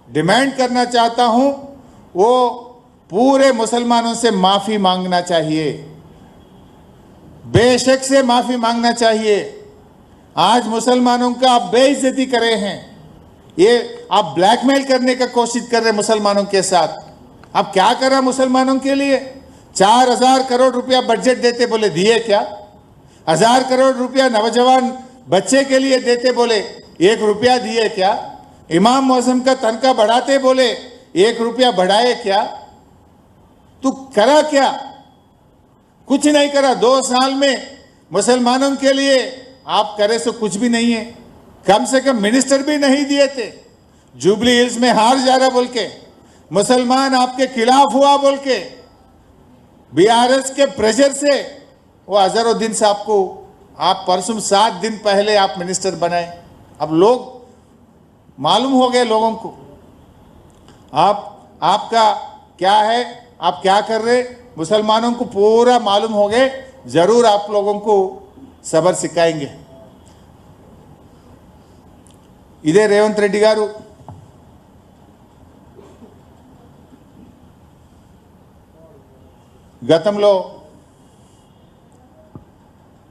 Demand करना चाहता हूं, वो पूरे मुसलमानों से माफ़ी मांगना चाहिए, बेशक से माफ़ी मांगना चाहिए। आज मुसलमानों का आप बेइज्जती करे हैं, ये आप ब्लैकमेल करने का कोशिश कर रहे मुसलमानों के साथ। आप क्या कर रहा मुसलमानों के लिए? 4000 करोड़ रुपया बजट देते बोले दिए क्या? 1000 करोड़ रुपया नौजवान बच्चे के लिए देते बोले 1 रुपया दिए क्या? इमाम मौसम का तनख्वाह बढ़ाते बोले 1 रुपया बढ़ाए क्या? तू करा क्या? कुछ नहीं करा। 2 साल में मुसलमानों के लिए आप करे सो कुछ भी नहीं है। कम से कम मिनिस्टर भी नहीं दिए थे। जुबली हिल्स में हार जा रहा बोल के, मुसलमान आपके खिलाफ हुआ बोल के, बीआरएस के प्रेशर से वो अजहरुद्दीन साहब को आप परसों 7 दिन पहले आप मिनिस्टर बनाए। अब लोग मालूम हो गए लोगों को आपका क्या है, आप क्या कर रहे, मुसलमानों को पूरा मालूम हो गए। जरूर आप लोगों को सबर सिखाएंगे। ఇదే రేవంత్ రెడ్డి గారు గతంలో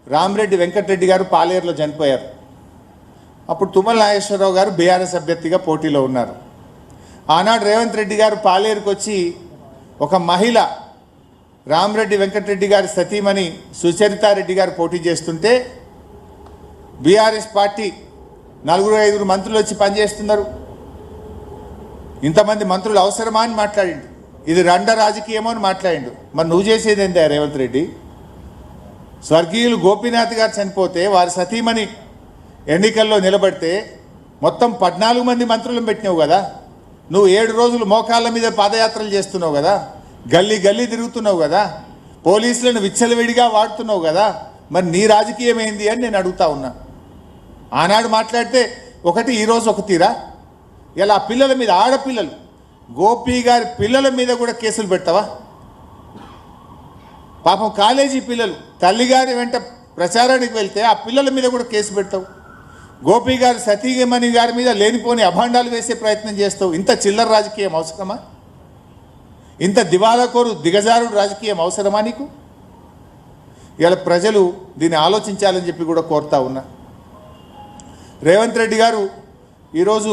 రామరెడ్డి వెంకటరెడ్డి గారు పాలేరులో చనిపోయారు. అప్పుడు తుమ్మల నాగేశ్వరరావు గారు బీఆర్ఎస్ అభ్యర్థిగా పోటీలో ఉన్నారు. ఆనాడు రేవంత్ రెడ్డి గారు పాలేరుకు వచ్చి ఒక మహిళ రామరెడ్డి వెంకటరెడ్డి గారి సతీమణి సుచరితారెడ్డి గారు పోటీ చేస్తుంటే బీఆర్ఎస్ పార్టీ 4-5 మంత్రులు వచ్చి పనిచేస్తున్నారు. ఇంతమంది మంత్రులు అవసరమా అని మాట్లాడిండు. ఇది రండ రాజకీయమో అని మాట్లాడిండు. మరి నువ్వు చేసేది ఏందా రేవంత్ రెడ్డి? స్వర్గీయులు గోపీనాథ్ గారు చనిపోతే వారి సతీమణి ఎన్నికల్లో నిలబడితే మొత్తం 14 మంది మంత్రులను పెట్టినావు కదా. నువ్వు 7 రోజులు మోకాళ్ళ మీద పాదయాత్రలు చేస్తున్నావు కదా, గల్లీ గల్లీ తిరుగుతున్నావు కదా, పోలీసులను విచ్చలవిడిగా వాడుతున్నావు కదా. మరి నీ రాజకీయం ఏంది అని నేను అడుగుతా ఉన్నా. ఆనాడు మాట్లాడితే ఒకటి, ఈరోజు ఒక తీరా. ఇలా పిల్లల మీద, ఆడపిల్లలు, గోపి గారి పిల్లల మీద కూడా కేసులు పెడతావా? పాపం కాలేజీ పిల్లలు తల్లిగారి వెంట ప్రచారానికి వెళ్తే ఆ పిల్లల మీద కూడా కేసు పెడతావు. గోపి గారి సతీమణి గారి మీద లేనిపోని అభాండాలు వేసే ప్రయత్నం చేస్తావు. ఇంత చిల్లర రాజకీయం అవసరమా? ఇంత దివాలాకోరు దిగజారుడు రాజకీయం అవసరమా నీకు? ఇలా ప్రజలు దీన్ని ఆలోచించాలని చెప్పి కూడా కోరుతా ఉన్నా. రేవంత్ రెడ్డి గారు ఈరోజు